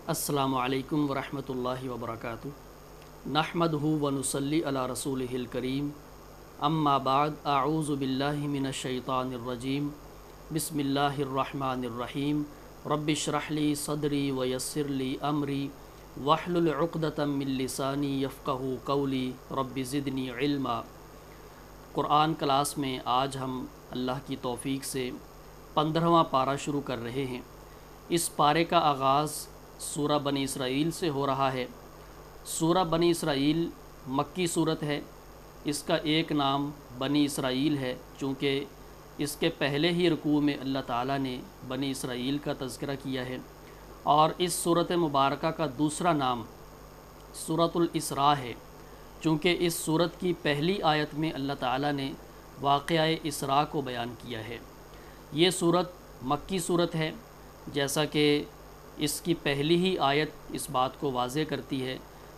السلام علیکم ورحمۃ اللہ وبرکاتہ نحمدہ ونصلی علی رسولہ الکریم اما بعد اعوذ باللہ من الشیطان الرجیم بسم اللہ الرحمن الرحیم رب اشرح لی صدری ویسر لی امری واحلل عقدۃ من لسانی یفقہوا قولی رب زدنی علما۔ قرآن کلاس میں آج ہم اللہ کی توفیق سے 15واں پارہ شروع کر رہے ہیں۔ اس پارے کا آغاز سورہ بنی اسرائیل سے ہو رہا ہے۔ سورہ بنی اسرائیل مکی صورت ہے۔ اس کا ایک نام بنی اسرائیل ہے چونکہ اس کے پہلے ہی رکوع میں اللہ تعالیٰ نے بنی اسرائیل کا تذکرہ کیا ہے، اور اس صورت مبارکہ کا دوسرا نام سورۃ الاسراء ہے چونکہ اس صورت کی پہلی آیت میں اللہ تعالیٰ نے واقعہ اسراء کو بیان کیا ہے۔ یہ صورت مکی صورت ہے، جیسا کہ اس کی پہلی ہی آیت اس بات کو واضح کرتی ہے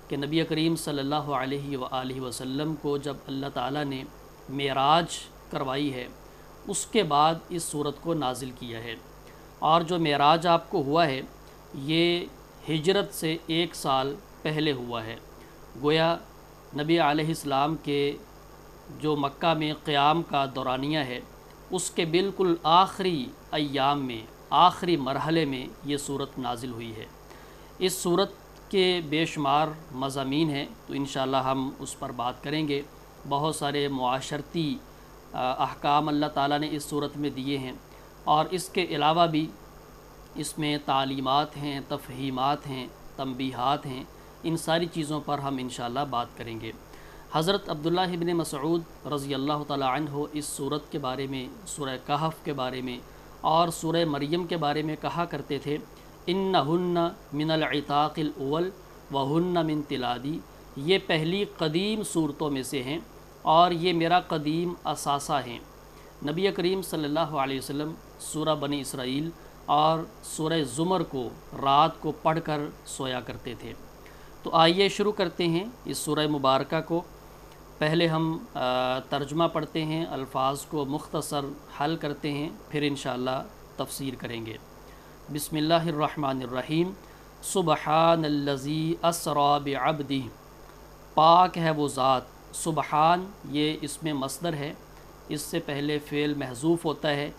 کہ نبی کریم صلی اللہ علیہ وآلہ وسلم کو جب اللہ تعالیٰ نے معراج کروائی ہے اس کے بعد اس صورت کو نازل کیا ہے، اور جو معراج آپ کو ہوا ہے یہ ہجرت سے 1 سال پہلے ہوا ہے۔ گویا نبی علیہ السلام کے جو مکہ میں قیام کا دورانیہ ہے اس کے بالکل آخری ایام میں، آخری مرحلے میں یہ صورت نازل ہوئی ہے۔ اس صورت کے بے شمار مضامین ہیں تو انشاءاللہ ہم اس پر بات کریں گے۔ بہت سارے معاشرتی احکام اللہ تعالیٰ نے اس صورت میں دیے ہیں، اور اس کے علاوہ بھی اس میں تعلیمات ہیں، تفہیمات ہیں، تنبیہات ہیں۔ ان ساری چیزوں پر ہم انشاءاللہ بات کریں گے۔ حضرت عبداللہ ابن مسعود رضی اللہ تعالی عنہ اس صورت کے بارے میں، سورہ کہف کے بارے میں اور سورہ مریم کے بارے میں کہا کرتے تھے، انہن من العتاق الاول وہن من تلادی، یہ پہلی قدیم صورتوں میں سے ہیں اور یہ میرا قدیم اثاثہ ہیں۔ نبی کریم صلی اللہ علیہ وسلم سورہ بنی اسرائیل اور سورہ زمر کو رات کو پڑھ کر سویا کرتے تھے۔ تو آئیے شروع کرتے ہیں اس سورہ مبارکہ کو۔ پہلے ہم ترجمہ پڑھتے ہیں، الفاظ کو مختصر حل کرتے ہیں، پھر انشاءاللہ تفسیر کریں گے۔ بسم اللہ الرحمن الرحیم۔ سبحان الذی اسریٰ بعبدہ، پاک ہے وہ ذات۔ سبحان یہ اسم مصدر ہے، اس سے پہلے فعل محذوف ہوتا ہے۔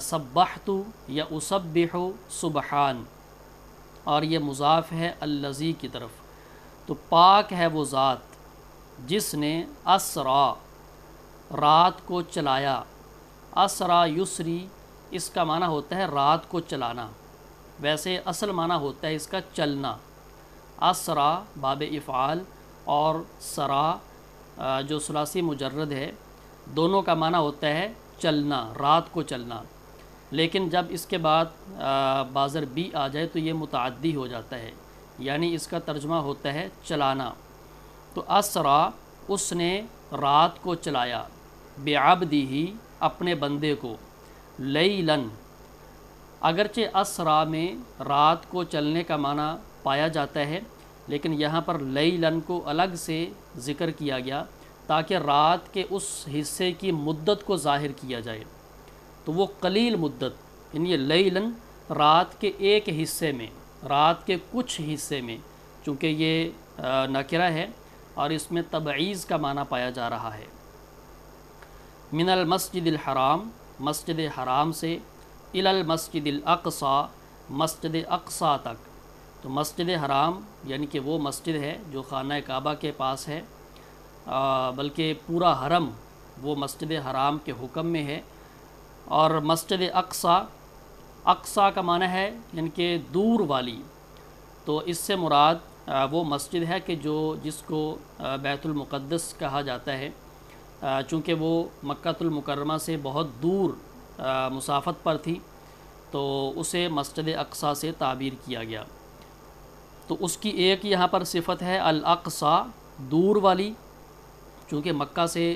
سبحت یا اسبح سبحان، اور یہ مضاف ہے الذی کی طرف۔ تو پاک ہے وہ ذات جس نے اسریٰ رات کو چلایا۔ اسریٰ یسری، اس کا معنی ہوتا ہے رات کو چلانا، ویسے اصل معنی ہوتا ہے اس کا چلنا۔ اسریٰ باب افعال اور سرا جو ثلاثی مجرد ہے، دونوں کا معنی ہوتا ہے چلنا، رات کو چلنا، لیکن جب اس کے بعد بازر بی آ جائے تو یہ متعدی ہو جاتا ہے، یعنی اس کا ترجمہ ہوتا ہے چلانا۔ تو اسریٰ اس نے رات کو چلایا، بعبدہ اپنے بندے کو، لیلاً اگرچہ اسریٰ میں رات کو چلنے کا معنی پایا جاتا ہے، لیکن یہاں پر لیلاً کو الگ سے ذکر کیا گیا تاکہ رات کے اس حصے کی مدت کو ظاہر کیا جائے۔ تو وہ قلیل مدت، یعنی لیلاً رات کے ایک حصے میں، رات کے کچھ حصے میں، چونکہ یہ نکرہ ہے اور اس میں تبعیض کا معنی پایا جا رہا ہے۔ من المسجد الحرام، مسجد حرام سے، الی المسجد الاقصی، مسجد اقصی تک۔ تو مسجد حرام یعنی کہ وہ مسجد ہے جو خانہ کعبہ کے پاس ہے، بلکہ پورا حرم وہ مسجد حرام کے حکم میں ہے۔ اور مسجد اقصی، اقصی کا معنی ہے یعنی کہ دور والی، تو اس سے مراد وہ مسجد ہے کہ جس کو بیت المقدس کہا جاتا ہے، چونکہ وہ مکہ المکرمہ سے بہت دور مسافت پر تھی تو اسے مسجد اقصی سے تعبیر کیا گیا۔ تو اس کی ایک یہاں پر صفت ہے الاقصی، دور والی، چونکہ مکہ سے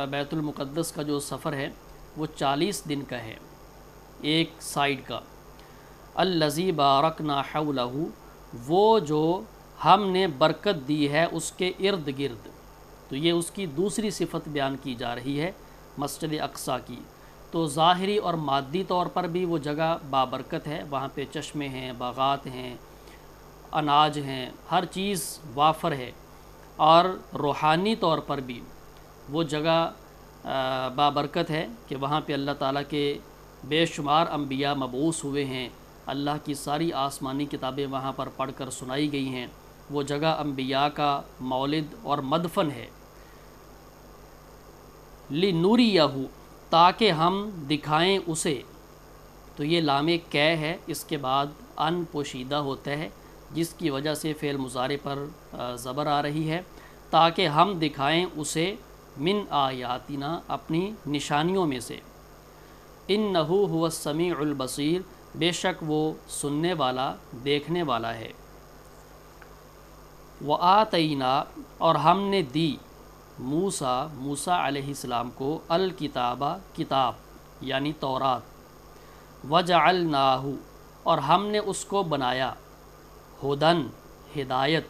بیت المقدس کا جو سفر ہے وہ 40 دن کا ہے ایک سائیڈ کا۔ الذی بارکنا حولہ، وہ جو ہم نے برکت دی ہے اس کے ارد گرد۔ تو یہ اس کی دوسری صفت بیان کی جا رہی ہے مسجد اقصی کی۔ تو ظاہری اور مادی طور پر بھی وہ جگہ بابرکت ہے، وہاں پہ چشمے ہیں، باغات ہیں، اناج ہیں، ہر چیز وافر ہے، اور روحانی طور پر بھی وہ جگہ بابرکت ہے کہ وہاں پہ اللہ تعالیٰ کے بے شمار انبیاء مبعوث ہوئے ہیں، اللہ کی ساری آسمانی کتابیں وہاں پر پڑھ کر سنائی گئی ہیں۔ وہ جگہ انبیاء کا مولد اور مدفن ہے۔ لِنُرِيَهُ، تاکہ ہم دکھائیں اسے، تو یہ لام کی ہے، اس کے بعد ان پوشیدہ ہوتا ہے، جس کی وجہ سے فعل مضارع پر زبر آ رہی ہے، تاکہ ہم دکھائیں اسے من آیاتنا، اپنی نشانیوں میں سے۔ انہ هو السمیع البصیر، بے شک وہ سننے والا دیکھنے والا ہے۔ وآتینا، اور ہم نے دی موسیٰ علیہ السلام کو الکتابہ، کتاب یعنی تورات، وجعلناہ، اور ہم نے اس کو بنایا ہدن، ہدایت،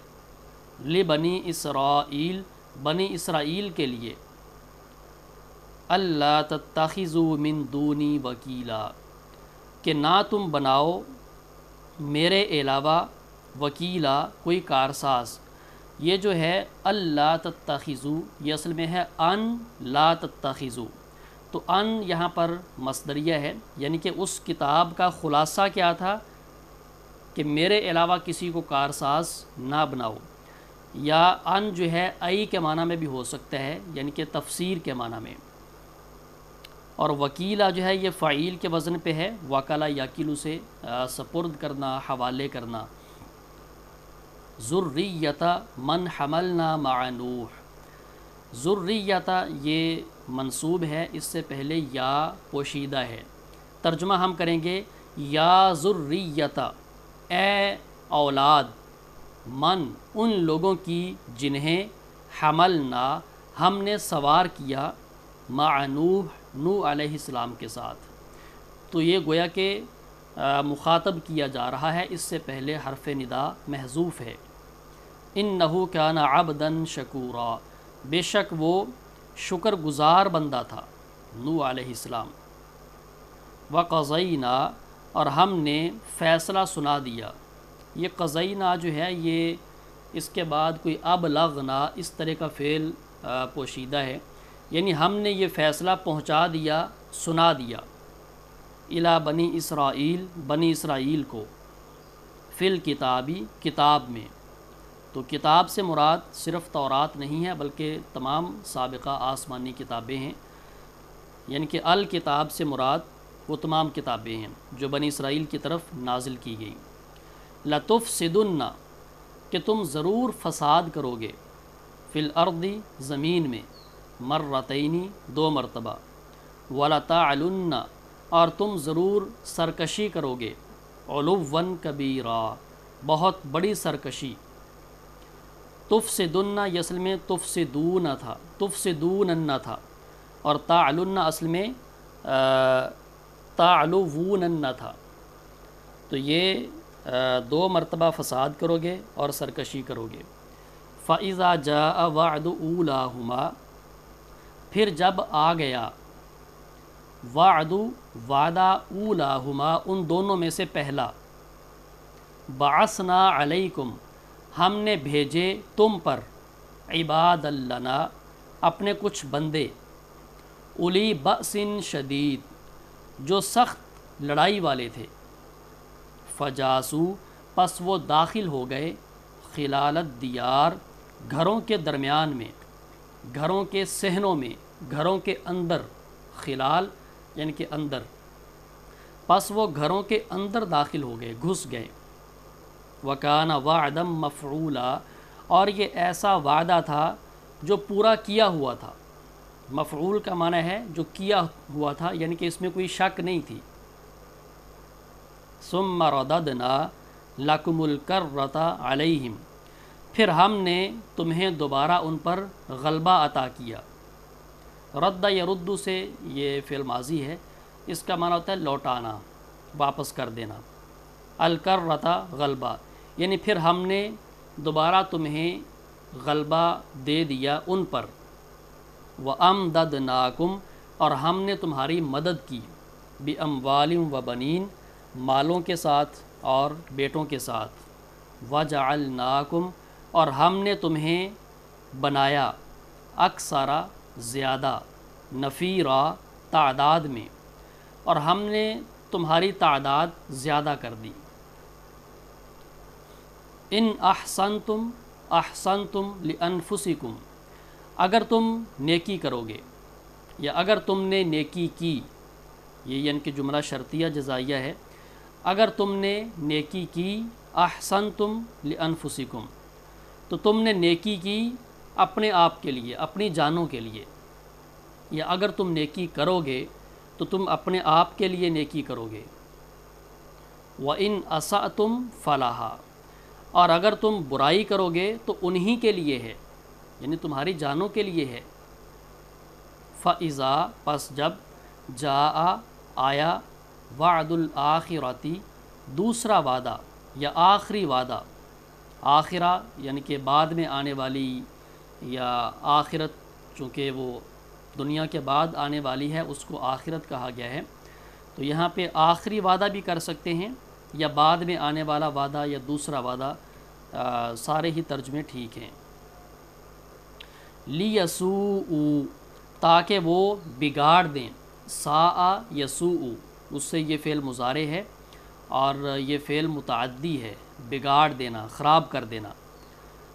لبنی اسرائیل، بنی اسرائیل کے لیے، اللہ تتخذوا من دونی وکیلا، کہ نہ تم بناؤ میرے علاوہ وکیلا، کوئی کارساز۔ یہ جو ہے اللہ تتخذوا، یہ اصل میں ہے ان لا تتخذوا، تو ان یہاں پر مصدریہ ہے، یعنی کہ اس کتاب کا خلاصہ کیا تھا کہ میرے علاوہ کسی کو کارساز نہ بناؤ، یا ان جو ہے ای کے معنی میں بھی ہو سکتا ہے، یعنی کہ تفسیر کے معنی میں، اور وکیلا جو ہے یہ فعیل کے وزن پہ ہے، وکلا یکیلو سے سپرد کرنا، حوالے کرنا۔ ذریۃ من حملنا مع نوح، ذریۃ یہ منصوب ہے، اس سے پہلے یا پوشیدہ ہے، ترجمہ ہم کریں گے یا ذریۃ، اے اولاد، من ان لوگوں کی جنہیں حملنا ہم نے سوار کیا، مع نوح علیہ السلام کے ساتھ۔ تو یہ گویا کہ مخاطب کیا جا رہا ہے، اس سے پہلے حرف ندا محذوف ہے۔ انہ کان عبدا شکورا، بے شک وہ شکر گزار بندہ تھا، نوح علیہ السلام۔ وقضینا، اور ہم نے فیصلہ سنا دیا۔ یہ قضینا جو ہے یہ اس کے بعد کوئی ابلغنا اس طرح کا فعل پوشیدہ ہے، یعنی ہم نے یہ فیصلہ پہنچا دیا، سنا دیا، الی بنی اسرائیل، بنی اسرائیل کو، فی الکتابی، کتاب میں۔ تو کتاب سے مراد صرف تورات نہیں ہے بلکہ تمام سابقہ آسمانی کتابیں ہیں، یعنی کہ الکتاب سے مراد وہ تمام کتابیں ہیں جو بنی اسرائیل کی طرف نازل کی گئی۔ لتفسدن، کہ تم ضرور فساد کرو گے، فی الارض، زمین میں، مرتین، دو مرتبہ، ولتعلن، اور تم ضرور سرکشی کرو گے، علوا کبیرا، بہت بڑی سرکشی۔ تفسدن یہ اصل میں تفسدون تھا، تفسدونن تھا، اور تعلن اصل میں تعلوونن تھا، تو یہ دو مرتبہ فساد کرو گے اور سرکشی کرو گے۔ فَإِذَا جَاءَ وَعْدُ أُولَاهُمَا، پھر جب آ گیا وعد، وعدہ، اولاہما، ان دونوں میں سے پہلا، بعثنا علیکم، ہم نے بھیجے تم پر، عباد لنا، اپنے کچھ بندے، اولی بأس شدید، جو سخت لڑائی والے تھے، فجاسو، پس وہ داخل ہو گئے، خلال الدیار، گھروں کے درمیان میں، گھروں کے صحنوں میں، گھروں کے اندر، خلال یعنی کہ اندر، پس وہ گھروں کے اندر داخل ہو گئے، گھس گئے۔ وکان وعدا مفعولا، اور یہ ایسا وعدہ تھا جو پورا کیا ہوا تھا۔ مفعول کا معنی ہے جو کیا ہوا تھا، یعنی کہ اس میں کوئی شک نہیں تھی۔ ثم رددنا لکم الکرۃ علیہم، پھر ہم نے تمہیں دوبارہ ان پر غلبہ عطا کیا۔ رد یرد سے یہ فعل ماضی ہے، اس کا معنی ہوتا ہے لوٹانا، واپس کر دینا۔ الکرۃ غلبہ، یعنی پھر ہم نے دوبارہ تمہیں غلبہ دے دیا ان پر۔ وَأَمْدَدْنَاكُمْ، اور ہم نے تمہاری مدد کی، بِأَمْوَالٍ وَبَنِينَ، مالوں کے ساتھ اور بیٹوں کے ساتھ، وَجَعَلْنَاكُمْ اور ہم نے تمہیں بنایا اکثر زیادہ نفیرا تعداد میں، اور ہم نے تمہاری تعداد زیادہ کر دی۔ ان احسنتم احسنتم لانفسکم اگر تم نیکی کرو گے یا اگر تم نے نیکی کی، یہ یعنی کہ جملہ شرطیہ جزائیہ ہے، اگر تم نے نیکی کی احسنتم لانفسکم تو تم نے نیکی کی اپنے آپ کے لیے، اپنی جانوں کے لیے، یا اگر تم نیکی کرو گے تو تم اپنے آپ کے لیے نیکی کرو گے۔ وَإِنْ أَسَأْتُمْ فَلَهَا اور اگر تم برائی کرو گے تو انہی کے لیے ہے، یعنی تمہاری جانوں کے لیے ہے۔ فَإِذَا پس جب جاء آیا وعد الآخرتی دوسرا وعدہ یا آخری وعدہ، آخرہ یعنی کہ بعد میں آنے والی، یا آخرت چونکہ وہ دنیا کے بعد آنے والی ہے اس کو آخرت کہا گیا ہے، تو یہاں پہ آخری وعدہ بھی کر سکتے ہیں یا بعد میں آنے والا وعدہ یا دوسرا وعدہ، سارے ہی ترجمے ٹھیک ہیں۔ لیسوء تاکہ وہ بگاڑ دیں، ساء یسوء اس سے یہ فعل مضارع ہے اور یہ فعل متعدی ہے، بگاڑ دینا، خراب کر دینا،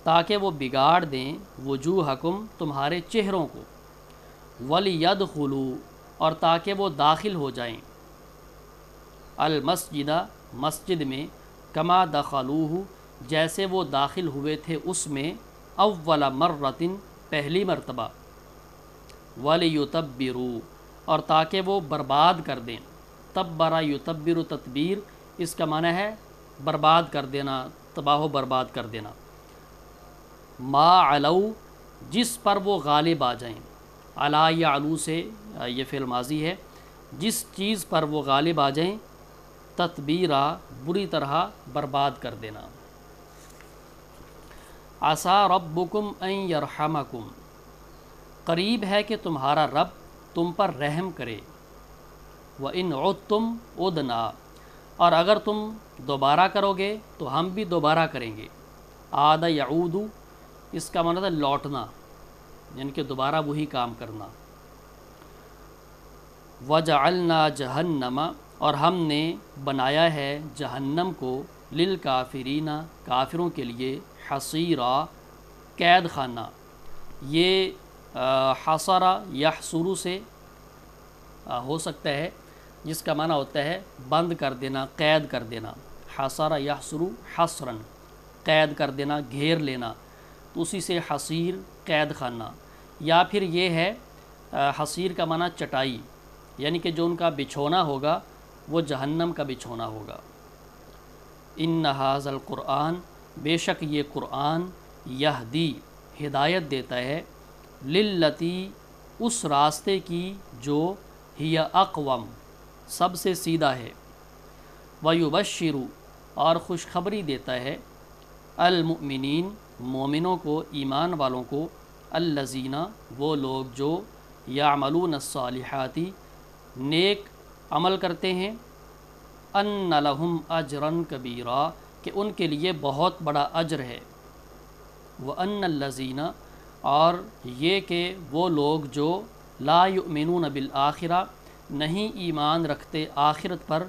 تاکہ وہ بگاڑ دیں وجوہکم تمہارے چہروں کو، وَلِيَدْخُلُوا اور تاکہ وہ داخل ہو جائیں، المسجدہ مسجد میں، کما دخلوہ جیسے وہ داخل ہوئے تھے اس میں، اول مرۃ پہلی مرتبہ، وَلِيُتَبِّرُوا اور تاکہ وہ برباد کر دیں، تبرا یتبر تتبیر اس کا معنی ہے برباد کر دینا، تباہ و برباد کر دینا۔ ما علو جس پر وہ غالب آ جائیں، علا یا علو سے یہ فعل ماضی ہے، جس چیز پر وہ غالب آ جائیں، تتبیرا بری طرح برباد کر دینا۔ عسیٰ ربکم ان یرحمکم قریب ہے کہ تمہارا رب تم پر رحم کرے، وَإِنْ عُدْتُمْ عُدْنَا اور اگر تم دوبارہ کرو گے تو ہم بھی دوبارہ کریں گے۔ عاد یعود اس کا مطلب ہے لوٹنا، یعنی کہ دوبارہ وہی کام کرنا۔ وَجَعَلْنَا جَهَنَّمَ اور ہم نے بنایا ہے جہنم کو، للکافرین کافروں کے لیے، حصیرا قید خانہ۔ یہ حصرا یحصر سے ہو سکتا ہے جس کا معنی ہوتا ہے بند کر دینا، قید کر دینا، حصر یحصر حصرا قید کر دینا، گھیر لینا، تو اسی سے حصیر قید خانہ۔ یا پھر یہ ہے حصیر کا معنی چٹائی، یعنی کہ جو ان کا بچھونا ہوگا وہ جہنم کا بچھونا ہوگا۔ ان ھذا القرآن بے شک یہ قرآن، یہدی ہدایت دیتا ہے، للتی اس راستے کی جو ہی اقوم سب سے سیدھا ہے، ویبشر اور خوشخبری دیتا ہے، المؤمنین مومنوں کو، ایمان والوں کو، الذین وہ لوگ جو یعملون الصالحات نیک عمل کرتے ہیں، ان لہم اجرا کبیرا کہ ان کے لیے بہت بڑا اجر ہے، وان الذین اور یہ کہ وہ لوگ جو لا یؤمنون بالآخرہ نہیں ایمان رکھتے آخرت پر،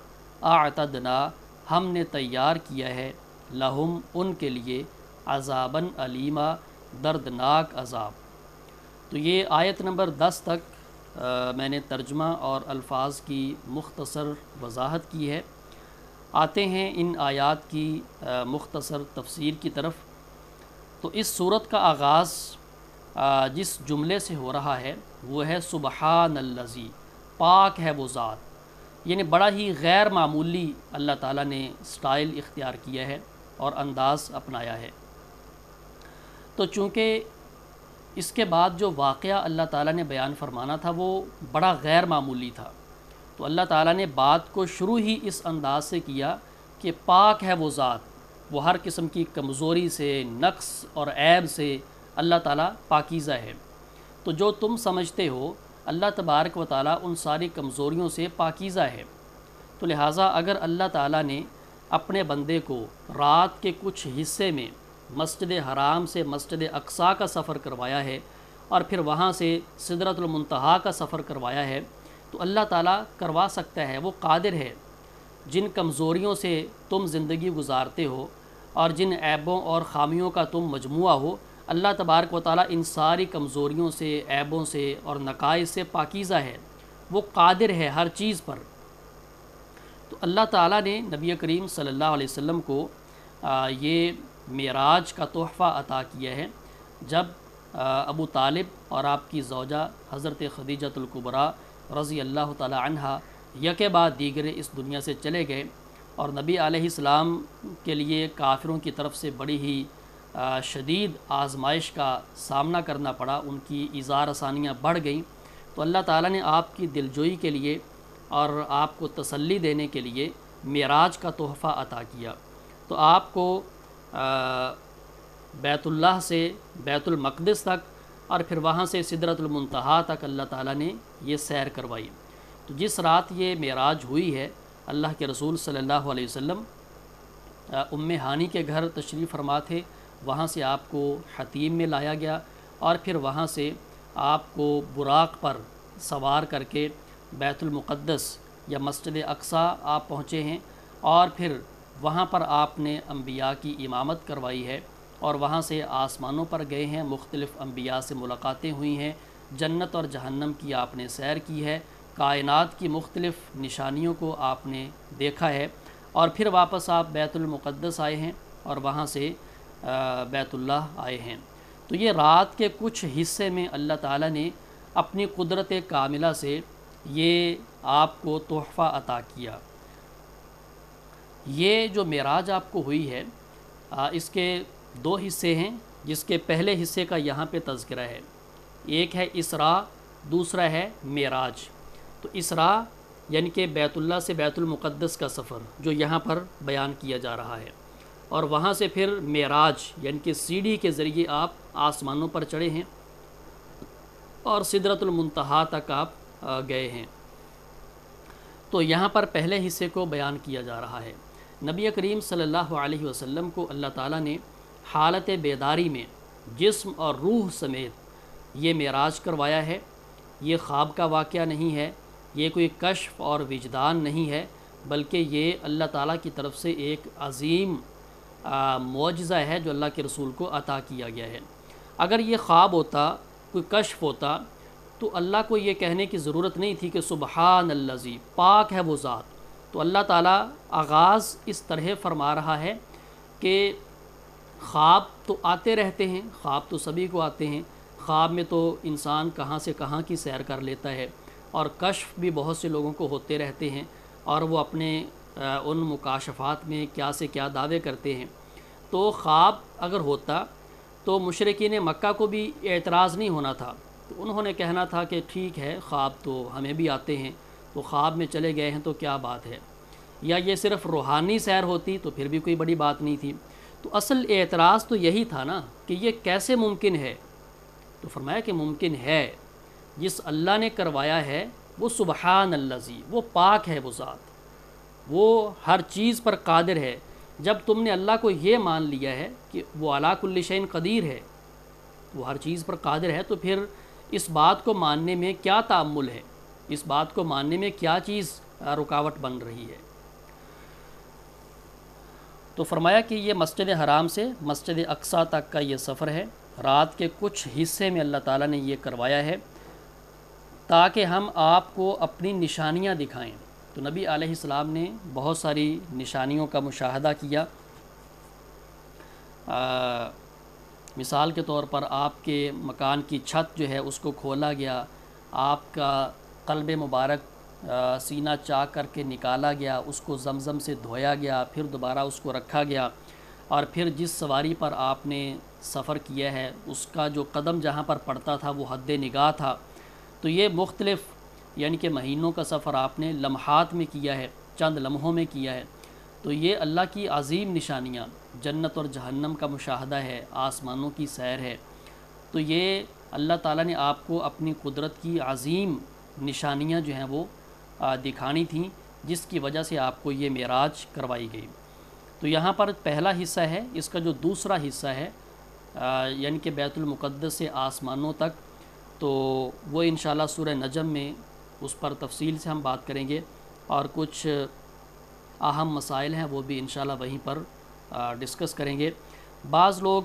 اعتدنا ہم نے تیار کیا ہے، لہم ان کے لیے، عذاباً علیما دردناک عذاب۔ تو یہ آیت نمبر 10 تک میں نے ترجمہ اور الفاظ کی مختصر وضاحت کی ہے۔ آتے ہیں ان آیات کی مختصر تفسیر کی طرف۔ تو اس صورت کا آغاز جس جملے سے ہو رہا ہے وہ ہے سبحان الذی، پاک ہے وہ ذات، یعنی بڑا ہی غیر معمولی اللہ تعالیٰ نے سٹائل اختیار کیا ہے اور انداز اپنایا ہے۔ تو چونکہ اس کے بعد جو واقعہ اللہ تعالیٰ نے بیان فرمانا تھا وہ بڑا غیر معمولی تھا، تو اللہ تعالیٰ نے بات کو شروع ہی اس انداز سے کیا کہ پاک ہے وہ ذات، وہ ہر قسم کی کمزوری سے، نقص اور عیب سے اللہ تعالیٰ پاکیزہ ہے۔ تو جو تم سمجھتے ہو اللہ تبارک و تعالیٰ ان ساری کمزوریوں سے پاکیزہ ہے، تو لہٰذا اگر اللہ تعالیٰ نے اپنے بندے کو رات کے کچھ حصے میں مسجد حرام سے مسجد اقصیٰ کا سفر کروایا ہے اور پھر وہاں سے سدرۃ المنتہا کا سفر کروایا ہے، تو اللہ تعالیٰ کروا سکتا ہے، وہ قادر ہے۔ جن کمزوریوں سے تم زندگی گزارتے ہو اور جن عیبوں اور خامیوں کا تم مجموعہ ہو، اللہ تبارک و تعالیٰ ان ساری کمزوریوں سے، عیبوں سے اور نقائص سے پاکیزہ ہے، وہ قادر ہے ہر چیز پر۔ تو اللہ تعالیٰ نے نبی کریم صلی اللہ علیہ وسلم کو یہ معراج کا تحفہ عطا کیا ہے۔ جب ابو طالب اور آپ کی زوجہ حضرت خدیجۃ الکبریٰ رضی اللہ تعالی عنہا یکے بعد دیگرے اس دنیا سے چلے گئے اور نبی علیہ السلام کے لیے کافروں کی طرف سے بڑی ہی شدید آزمائش کا سامنا کرنا پڑا، ان کی ایذا رسانیاں بڑھ گئیں، تو اللہ تعالیٰ نے آپ کی دلجوئی کے لیے اور آپ کو تسلی دینے کے لیے معراج کا تحفہ عطا کیا۔ تو آپ کو بیت اللہ سے بیت المقدس تک اور پھر وہاں سے سدرۃ المنتہا تک اللہ تعالیٰ نے یہ سیر کروائی۔ تو جس رات یہ معراج ہوئی ہے، اللہ کے رسول صلی اللہ علیہ وسلم ام ہانی کے گھر تشریف فرما تھے، وہاں سے آپ کو حتیم میں لایا گیا اور پھر وہاں سے آپ کو براق پر سوار کر کے بیت المقدس یا مسجد اقصیٰ آپ پہنچے ہیں، اور پھر وہاں پر آپ نے انبیاء کی امامت کروائی ہے اور وہاں سے آسمانوں پر گئے ہیں، مختلف انبیاء سے ملاقاتیں ہوئی ہیں، جنت اور جہنم کی آپ نے سیر کی ہے، کائنات کی مختلف نشانیوں کو آپ نے دیکھا ہے، اور پھر واپس آپ بیت المقدس آئے ہیں اور وہاں سے بیت اللہ آئے ہیں۔ تو یہ رات کے کچھ حصے میں اللہ تعالیٰ نے اپنی قدرت کاملہ سے یہ آپ کو تحفہ عطا کیا۔ یہ جو معراج آپ کو ہوئی ہے، اس کے دو حصے ہیں، جس کے پہلے حصے کا یہاں پہ تذکرہ ہے۔ ایک ہے اسراء، دوسرا ہے معراج۔ تو اسراء یعنی کہ بیت اللہ سے بیت المقدس کا سفر جو یہاں پر بیان کیا جا رہا ہے، اور وہاں سے پھر معراج یعنی کہ سیڑھی کے ذریعے آپ آسمانوں پر چڑھے ہیں اور سدرۃ المنتہا تک آپ گئے ہیں۔ تو یہاں پر پہلے حصے کو بیان کیا جا رہا ہے۔ نبی کریم صلی اللہ علیہ وسلم کو اللہ تعالیٰ نے حالت بیداری میں جسم اور روح سمیت یہ معراج کروایا ہے۔ یہ خواب کا واقعہ نہیں ہے، یہ کوئی کشف اور وجدان نہیں ہے، بلکہ یہ اللہ تعالیٰ کی طرف سے ایک عظیم معجزہ ہے جو اللہ کے رسول کو عطا کیا گیا ہے۔ اگر یہ خواب ہوتا، کوئی کشف ہوتا، تو اللہ کو یہ کہنے کی ضرورت نہیں تھی کہ سبحان الذی، پاک ہے وہ ذات۔ تو اللہ تعالیٰ آغاز اس طرح فرما رہا ہے کہ خواب تو آتے رہتے ہیں، خواب تو سبھی کو آتے ہیں، خواب میں تو انسان کہاں سے کہاں کی سیر کر لیتا ہے، اور کشف بھی بہت سے لوگوں کو ہوتے رہتے ہیں، اور وہ اپنے ان مکاشفات میں کیا سے کیا دعوے کرتے ہیں۔ تو خواب اگر ہوتا تو مشرکین مکہ کو بھی اعتراض نہیں ہونا تھا، تو انہوں نے کہنا تھا کہ ٹھیک ہے، خواب تو ہمیں بھی آتے ہیں، تو خواب میں چلے گئے ہیں تو کیا بات ہے، یا یہ صرف روحانی سیر ہوتی تو پھر بھی کوئی بڑی بات نہیں تھی۔ تو اصل اعتراض تو یہی تھا نا کہ یہ کیسے ممکن ہے؟ تو فرمایا کہ ممکن ہے، جس اللہ نے کروایا ہے وہ سبحان الذی، وہ پاک ہے وہ ذات، وہ ہر چیز پر قادر ہے۔ جب تم نے اللہ کو یہ مان لیا ہے کہ وہ علی کل شیء قدیر ہے، وہ ہر چیز پر قادر ہے، تو پھر اس بات کو ماننے میں کیا تعمل ہے، اس بات کو ماننے میں کیا چیز رکاوٹ بن رہی ہے؟ تو فرمایا کہ یہ مسجد حرام سے مسجد اقصیٰ تک کا یہ سفر ہے، رات کے کچھ حصے میں اللہ تعالیٰ نے یہ کروایا ہے تاکہ ہم آپ کو اپنی نشانیاں دکھائیں۔ تو نبی علیہ السلام نے بہت ساری نشانیوں کا مشاہدہ کیا۔ مثال کے طور پر آپ کے مکان کی چھت جو ہے اس کو کھولا گیا، آپ کا قلب مبارک سینہ چاک کر کے نکالا گیا، اس کو زمزم سے دھویا گیا، پھر دوبارہ اس کو رکھا گیا، اور پھر جس سواری پر آپ نے سفر کیا ہے اس کا جو قدم جہاں پر پڑتا تھا وہ حد نگاہ تھا۔ تو یہ مختلف یعنی کہ مہینوں کا سفر آپ نے لمحات میں کیا ہے، چند لمحوں میں کیا ہے۔ تو یہ اللہ کی عظیم نشانیاں، جنت اور جہنم کا مشاہدہ ہے، آسمانوں کی سیر ہے۔ تو یہ اللہ تعالیٰ نے آپ کو اپنی قدرت کی عظیم نشانیاں جو ہیں وہ دکھانی تھیں، جس کی وجہ سے آپ کو یہ معراج کروائی گئی۔ تو یہاں پر پہلا حصہ ہے، اس کا جو دوسرا حصہ ہے یعنی کہ بیت المقدس سے آسمانوں تک، تو وہ انشاءاللہ سورہ نجم میں اس پر تفصیل سے ہم بات کریں گے، اور کچھ اہم مسائل ہیں وہ بھی انشاءاللہ وہیں پر ڈسکس کریں گے۔ بعض لوگ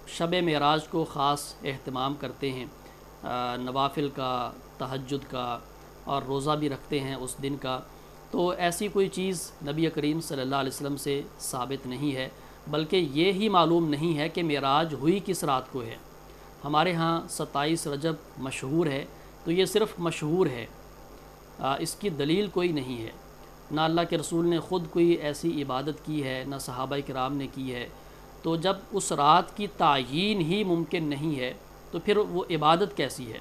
شب معراج کو خاص اہتمام کرتے ہیں، نوافل کا، تہجد کا، اور روزہ بھی رکھتے ہیں اس دن کا، تو ایسی کوئی چیز نبی کریم صلی اللہ علیہ وسلم سے ثابت نہیں ہے، بلکہ یہ ہی معلوم نہیں ہے کہ معراج ہوئی کس رات کو ہے۔ ہمارے ہاں 27 رجب مشہور ہے، تو یہ صرف مشہور ہے، اس کی دلیل کوئی نہیں ہے، نہ اللہ کے رسول نے خود کوئی ایسی عبادت کی ہے، نہ صحابہ کرام نے کی ہے۔ تو جب اس رات کی تعیین ہی ممکن نہیں ہے تو پھر وہ عبادت کیسی ہے؟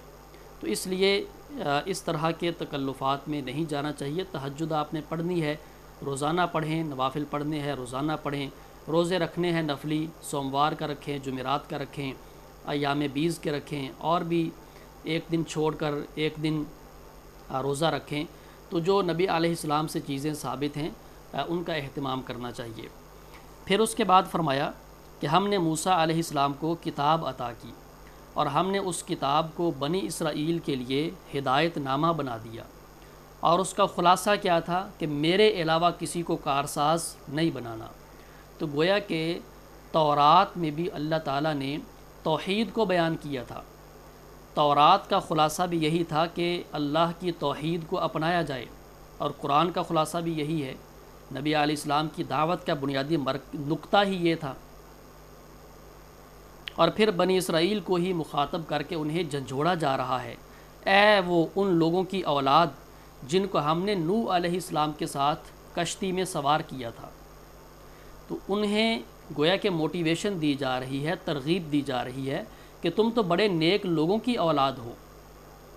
تو اس لیے اس طرح کے تکلفات میں نہیں جانا چاہیے۔ تہجد آپ نے پڑھنی ہے، روزانہ پڑھیں، نوافل پڑھنے ہیں روزانہ پڑھیں، روزے رکھنے ہیں نفلی، سوموار کا رکھیں، جمعرات کا رکھیں، ایام بیز کے رکھیں، اور بھی ایک دن چھوڑ کر ایک دن روزہ رکھیں۔ تو جو نبی علیہ السلام سے چیزیں ثابت ہیں ان کا اہتمام کرنا چاہیے۔ پھر اس کے بعد فرمایا کہ ہم نے موسیٰ علیہ السلام کو کتاب عطا کی، اور ہم نے اس کتاب کو بنی اسرائیل کے لیے ہدایت نامہ بنا دیا، اور اس کا خلاصہ کیا تھا کہ میرے علاوہ کسی کو کارساز نہیں بنانا۔ تو گویا کہ تورات میں بھی اللہ تعالیٰ نے توحید کو بیان کیا تھا۔ تورات کا خلاصہ بھی یہی تھا کہ اللہ کی توحید کو اپنایا جائے، اور قرآن کا خلاصہ بھی یہی ہے۔ نبی علیہ السلام کی دعوت کا بنیادی نقطہ ہی یہ تھا، اور پھر بنی اسرائیل کو ہی مخاطب کر کے انہیں جھنجھوڑا جا رہا ہے، اے وہ ان لوگوں کی اولاد جن کو ہم نے نوح علیہ السلام کے ساتھ کشتی میں سوار کیا تھا۔ تو انہیں گویا کہ موٹیویشن دی جا رہی ہے، ترغیب دی جا رہی ہے کہ تم تو بڑے نیک لوگوں کی اولاد ہو،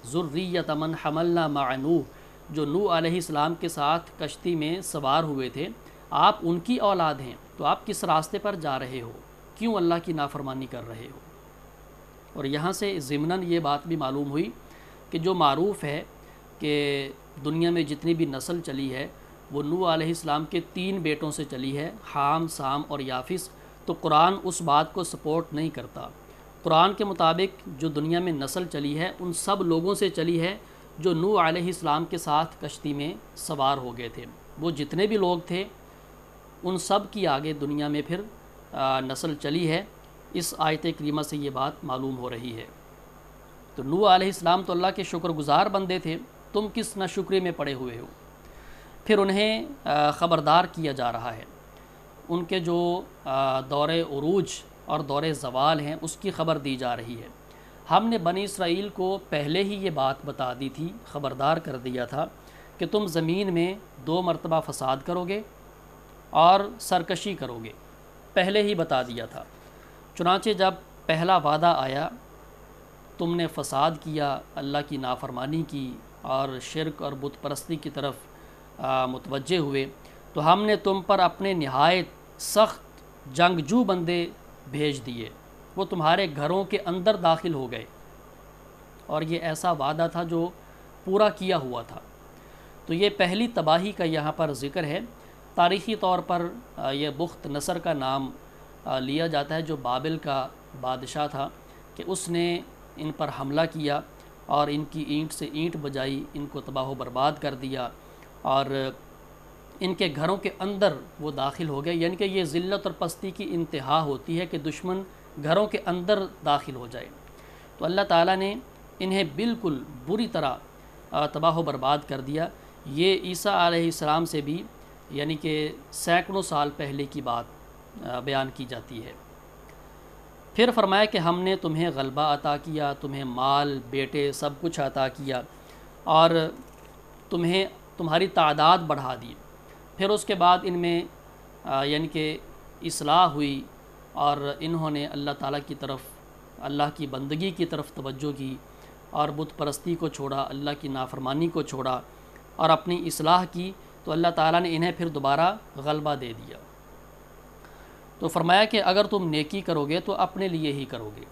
ذریۃ من حملنا مع نوح، جو نوح علیہ السلام کے ساتھ کشتی میں سوار ہوئے تھے، آپ ان کی اولاد ہیں، تو آپ کس راستے پر جا رہے ہو؟ کیوں اللہ کی نافرمانی کر رہے ہو؟ اور یہاں سے ضمناً یہ بات بھی معلوم ہوئی کہ جو معروف ہے کہ دنیا میں جتنی بھی نسل چلی ہے وہ نوح علیہ السلام کے 3 بیٹوں سے چلی ہے، حام، سام اور یافس۔ تو قرآن اس بات کو سپورٹ نہیں کرتا۔ قرآن کے مطابق جو دنیا میں نسل چلی ہے ان سب لوگوں سے چلی ہے جو نوح علیہ السلام کے ساتھ کشتی میں سوار ہو گئے تھے۔ وہ جتنے بھی لوگ تھے ان سب کی آگے دنیا میں پھر نسل چلی ہے۔ اس آیت کریمہ سے یہ بات معلوم ہو رہی ہے۔ تو نوح علیہ السلام تو اللہ کے شکر گزار بندے تھے، تم کس ناشکری میں پڑے ہوئے ہو؟ پھر انہیں خبردار کیا جا رہا ہے، ان کے جو دور عروج اور دور زوال ہیں اس کی خبر دی جا رہی ہے۔ ہم نے بنی اسرائیل کو پہلے ہی یہ بات بتا دی تھی، خبردار کر دیا تھا کہ تم زمین میں 2 مرتبہ فساد کرو گے اور سرکشی کرو گے، پہلے ہی بتا دیا تھا۔ چنانچہ جب پہلا وعدہ آیا، تم نے فساد کیا، اللہ کی نافرمانی کی اور شرک اور بت پرستی کی طرف متوجہ ہوئے، تو ہم نے تم پر اپنے نہایت سخت جنگجو بندے بھیج دیے، وہ تمہارے گھروں کے اندر داخل ہو گئے، اور یہ ایسا وعدہ تھا جو پورا کیا ہوا تھا۔ تو یہ پہلی تباہی کا یہاں پر ذکر ہے۔ تاریخی طور پر یہ بخت نصر کا نام لیا جاتا ہے، جو بابل کا بادشاہ تھا، کہ اس نے ان پر حملہ کیا اور ان کی اینٹ سے اینٹ بجائی، ان کو تباہ و برباد کر دیا، اور ان کے گھروں کے اندر وہ داخل ہو گئے۔ یعنی کہ یہ ذلت اور پستی کی انتہا ہوتی ہے کہ دشمن گھروں کے اندر داخل ہو جائے۔ تو اللہ تعالیٰ نے انہیں بالکل بری طرح تباہ و برباد کر دیا۔ یہ عیسیٰ علیہ السلام سے بھی یعنی کہ سینکڑوں سال پہلے کی بات بیان کی جاتی ہے۔ پھر فرمایا کہ ہم نے تمہیں غلبہ عطا کیا، تمہیں مال، بیٹے، سب کچھ عطا کیا، اور تمہاری تعداد بڑھا دی۔ پھر اس کے بعد ان میں یعنی کہ اصلاح ہوئی، اور انہوں نے اللہ تعالیٰ کی طرف، اللہ کی بندگی کی طرف توجہ کی، اور بت پرستی کو چھوڑا، اللہ کی نافرمانی کو چھوڑا، اور اپنی اصلاح کی، تو اللہ تعالیٰ نے انہیں پھر دوبارہ غلبہ دے دیا۔ تو فرمایا کہ اگر تم نیکی کرو گے تو اپنے لیے ہی کرو گے،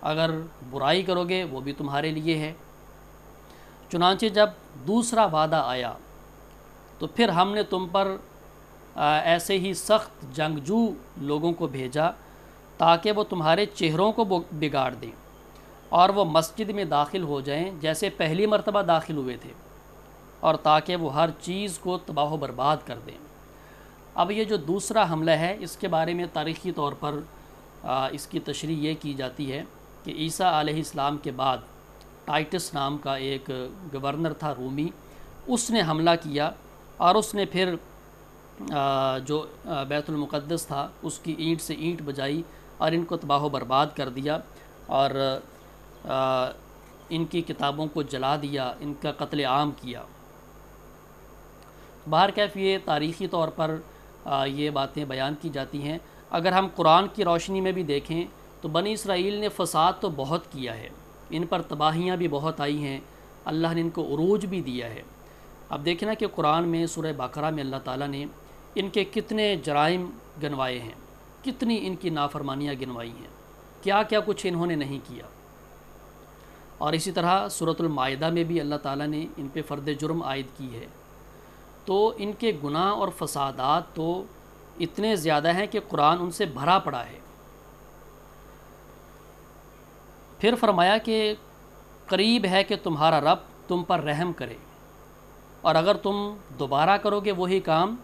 اگر برائی کرو گے وہ بھی تمہارے لیے ہے۔ چنانچہ جب دوسرا وعدہ آیا تو پھر ہم نے تم پر ایسے ہی سخت جنگجو لوگوں کو بھیجا تاکہ وہ تمہارے چہروں کو بگاڑ دیں اور وہ مسجد میں داخل ہو جائیں جیسے پہلی مرتبہ داخل ہوئے تھے، اور تاکہ وہ ہر چیز کو تباہ و برباد کر دیں۔ اب یہ جو دوسرا حملہ ہے اس کے بارے میں تاریخی طور پر اس کی تشریح یہ کی جاتی ہے کہ عیسیٰ علیہ السلام کے بعد ٹائٹس نام کا ایک گورنر تھا رومی، اس نے حملہ کیا اور اس نے پھر جو بیت المقدس تھا اس کی اینٹ سے اینٹ بجائی اور ان کو تباہ و برباد کر دیا، اور ان کی کتابوں کو جلا دیا، ان کا قتل عام کیا۔ بہرکیف یہ تاریخی طور پر یہ باتیں بیان کی جاتی ہیں۔ اگر ہم قرآن کی روشنی میں بھی دیکھیں تو بنی اسرائیل نے فساد تو بہت کیا ہے، ان پر تباہیاں بھی بہت آئی ہیں، اللہ نے ان کو عروج بھی دیا ہے۔ اب دیکھیں نا کہ قرآن میں سورہ بقرہ میں اللہ تعالیٰ نے ان کے کتنے جرائم گنوائے ہیں، کتنی ان کی نافرمانیاں گنوائی ہیں، کیا کیا کچھ انہوں نے نہیں کیا۔ اور اسی طرح سورۃ المائدہ میں بھی اللہ تعالیٰ نے ان پہ فرد جرم عائد کی ہے۔ تو ان کے گناہ اور فسادات تو اتنے زیادہ ہیں کہ قرآن ان سے بھرا پڑا ہے۔ پھر فرمایا کہ قریب ہے کہ تمہارا رب تم پر رحم کرے، اور اگر تم دوبارہ کرو گے وہی کام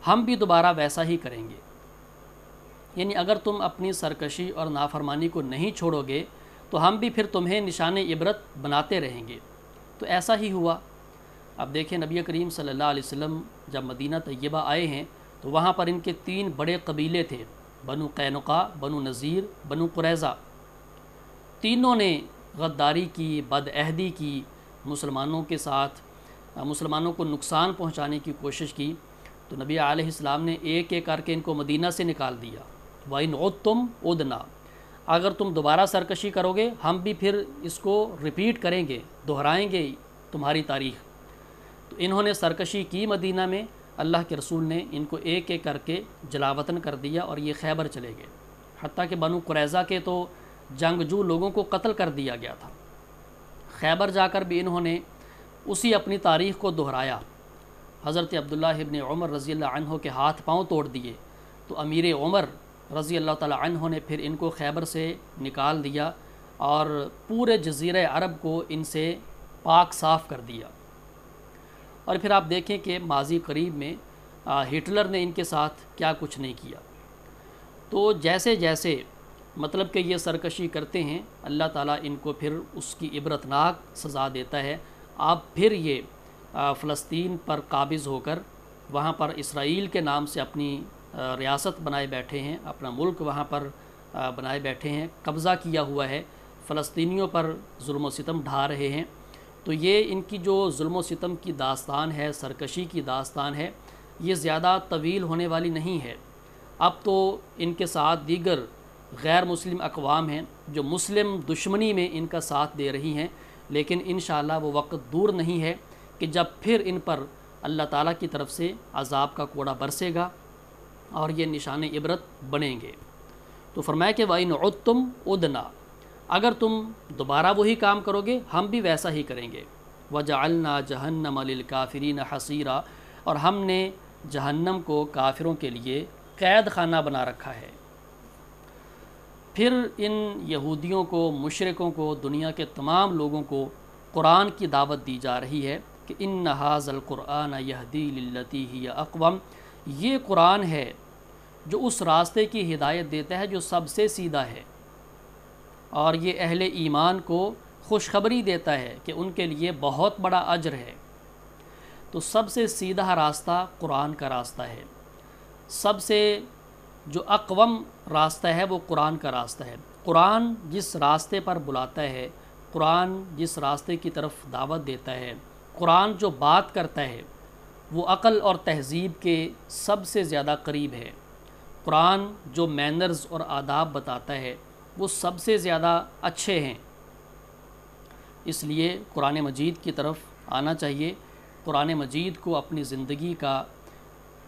ہم بھی دوبارہ ویسا ہی کریں گے۔ یعنی اگر تم اپنی سرکشی اور نافرمانی کو نہیں چھوڑو گے تو ہم بھی پھر تمہیں نشان عبرت بناتے رہیں گے۔ تو ایسا ہی ہوا۔ اب دیکھیں نبی کریم صلی اللہ علیہ وسلم جب مدینہ طیبہ آئے ہیں تو وہاں پر ان کے 3 بڑے قبیلے تھے، بنو قینقاع، بنو نذیر، بنو قریظہ۔ تینوں نے غداری کی، بدعہدی کی، مسلمانوں کے ساتھ مسلمانوں کو نقصان پہنچانے کی کوشش کی۔ تو نبی علیہ السلام نے ایک ایک کر کے ان کو مدینہ سے نکال دیا۔ وَإِنْ عُدْتُمْ عُدْنَا، اگر تم دوبارہ سرکشی کرو گے ہم بھی پھر اس کو ریپیٹ کریں گے، دہرائیں گے تمہاری تاریخ۔ تو انہوں نے سرکشی کی مدینہ میں، اللہ کے رسول نے ان کو ایک ایک کر کے جلاوطن کر دیا اور یہ خیبر چلے گئے، حتیٰ کہ بنو قریظہ کے تو جنگجو لوگوں کو قتل کر دیا گیا تھا۔ خیبر جا کر بھی انہوں نے اسی اپنی تاریخ کو دہرایا۔ حضرت عبداللہ ابن عمر رضی اللہ عنہ کے ہاتھ پاؤں توڑ دیے، تو امیر عمر رضی اللہ تعالی عنہ نے پھر ان کو خیبر سے نکال دیا اور پورے جزیرہ عرب کو ان سے پاک صاف کر دیا۔ اور پھر آپ دیکھیں کہ ماضی قریب میں ہٹلر نے ان کے ساتھ کیا کچھ نہیں کیا۔ تو جیسے جیسے مطلب کہ یہ سرکشی کرتے ہیں اللہ تعالیٰ ان کو پھر اس کی عبرتناک سزا دیتا ہے۔ آپ پھر یہ فلسطین پر قابض ہو کر وہاں پر اسرائیل کے نام سے اپنی ریاست بنائے بیٹھے ہیں، اپنا ملک وہاں پر بنائے بیٹھے ہیں، قبضہ کیا ہوا ہے، فلسطینیوں پر ظلم و ستم ڈھا رہے ہیں۔ تو یہ ان کی جو ظلم و ستم کی داستان ہے، سرکشی کی داستان ہے، یہ زیادہ طویل ہونے والی نہیں ہے۔ اب تو ان کے ساتھ دیگر غیر مسلم اقوام ہیں جو مسلم دشمنی میں ان کا ساتھ دے رہی ہیں، لیکن انشاءاللہ وہ وقت دور نہیں ہے کہ جب پھر ان پر اللہ تعالیٰ کی طرف سے عذاب کا کوڑا برسے گا اور یہ نشان عبرت بنیں گے۔ تو فرمایا کہ وَإِنْ عُدْتُمْ عُدْنَا، اگر تم دوبارہ وہی کام کرو گے ہم بھی ویسا ہی کریں گے۔ وَجَعَلْنَا جَهَنَّمَ لِلْكَافِرِينَ حَصِيرًا، اور ہم نے جہنم کو کافروں کے لیے قید خانہ بنا رکھا ہے۔ پھر ان یہودیوں کو، مشرکوں کو، دنیا کے تمام لوگوں کو قرآن کی دعوت دی جا رہی ہے کہ إِنَّ هَذَا الْقُرْآنَ يَهْدِي لِلَّتِي هِيَ أَقْوَمُ، یہ قرآن ہے جو اس راستے کی ہدایت دیتا ہے جو سب سے سیدھا ہے، اور یہ اہل ایمان کو خوشخبری دیتا ہے کہ ان کے لیے بہت بڑا اجر ہے۔ تو سب سے سیدھا راستہ قرآن کا راستہ ہے، سب سے جو اقوم راستہ ہے وہ قرآن کا راستہ ہے۔ قرآن جس راستے پر بلاتا ہے، قرآن جس راستے کی طرف دعوت دیتا ہے، قرآن جو بات کرتا ہے وہ عقل اور تہذیب کے سب سے زیادہ قریب ہے۔ قرآن جو مینرز اور آداب بتاتا ہے وہ سب سے زیادہ اچھے ہیں۔ اس لیے قرآن مجید کی طرف آنا چاہیے، قرآن مجید کو اپنی زندگی کا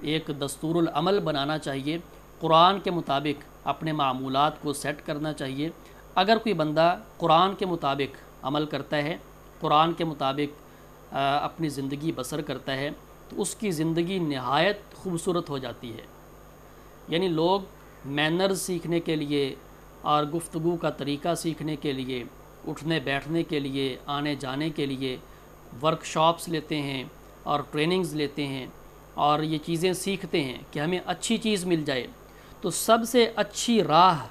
ایک دستور العمل بنانا چاہیے، قرآن کے مطابق اپنے معمولات کو سیٹ کرنا چاہیے۔ اگر کوئی بندہ قرآن کے مطابق عمل کرتا ہے، قرآن کے مطابق اپنی زندگی بسر کرتا ہے، تو اس کی زندگی نہایت خوبصورت ہو جاتی ہے۔ یعنی لوگ مینرز سیکھنے کے لیے اور گفتگو کا طریقہ سیکھنے کے لیے، اٹھنے بیٹھنے کے لیے، آنے جانے کے لیے ورکشاپس لیتے ہیں اور ٹریننگز لیتے ہیں اور یہ چیزیں سیکھتے ہیں کہ ہمیں اچھی چیز مل جائے، تو سب سے اچھی راہ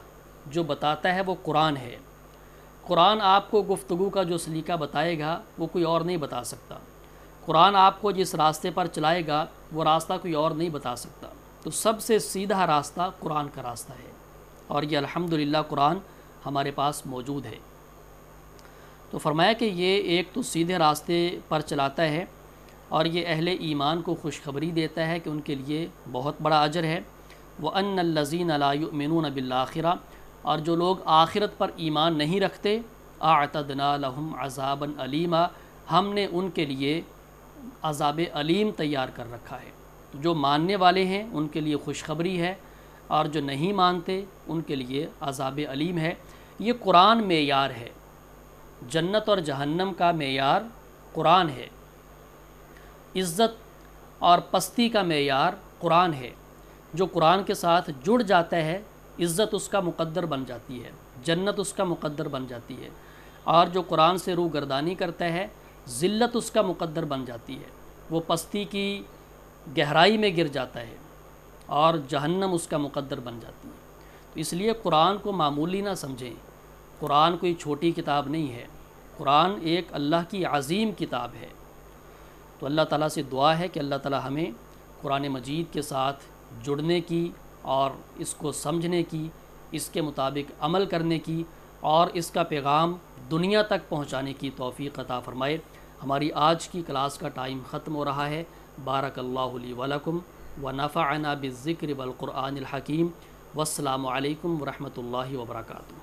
جو بتاتا ہے وہ قرآن ہے۔ قرآن آپ کو گفتگو کا جو سلیقہ بتائے گا وہ کوئی اور نہیں بتا سکتا۔ قرآن آپ کو جس راستے پر چلائے گا وہ راستہ کوئی اور نہیں بتا سکتا۔ تو سب سے سیدھا راستہ قرآن کا راستہ ہے، اور یہ الحمدللہ قرآن ہمارے پاس موجود ہے۔ تو فرمایا کہ یہ ایک تو سیدھے راستے پر چلاتا ہے، اور یہ اہل ایمان کو خوشخبری دیتا ہے کہ ان کے لیے بہت بڑا اجر ہے۔ وَأَنَّ الَّذِينَ لَا يُؤْمِنُونَ بِالْآخِرَةِ، اور جو لوگ آخرت پر ایمان نہیں رکھتے، أَعْتَدْنَا لَهُمْ عَذَابًا أَلِيمًا، ہم نے ان کے لیے عذاب علیم تیار کر رکھا ہے۔ جو ماننے والے ہیں ان کے لیے خوشخبری ہے، اور جو نہیں مانتے ان کے لیے عذاب علیم ہے۔ یہ قرآن معیار ہے، جنت اور جہنم کا معیار قرآن ہے، عزت اور پستی کا معیار قرآن ہے۔ جو قرآن کے ساتھ جڑ جاتا ہے عزت اس کا مقدر بن جاتی ہے، جنت اس کا مقدر بن جاتی ہے، اور جو قرآن سے روگردانی کرتا ہے ذلت اس کا مقدر بن جاتی ہے، وہ پستی کی گہرائی میں گر جاتا ہے اور جہنم اس کا مقدر بن جاتی ہے۔ تو اس لیے قرآن کو معمولی نہ سمجھیں، قرآن کوئی چھوٹی کتاب نہیں ہے، قرآن ایک اللہ کی عظیم کتاب ہے۔ تو اللہ تعالیٰ سے دعا ہے کہ اللہ تعالیٰ ہمیں قرآن مجید کے ساتھ جڑنے کی اور اس کو سمجھنے کی، اس کے مطابق عمل کرنے کی اور اس کا پیغام دنیا تک پہنچانے کی توفیق عطا فرمائے۔ ہماری آج کی کلاس کا ٹائم ختم ہو رہا ہے۔ بارک اللہ لی ولکم ونفعنا بالذکر والقرآن الحکیم، والسلام علیکم ورحمۃ اللہ وبرکاتہ۔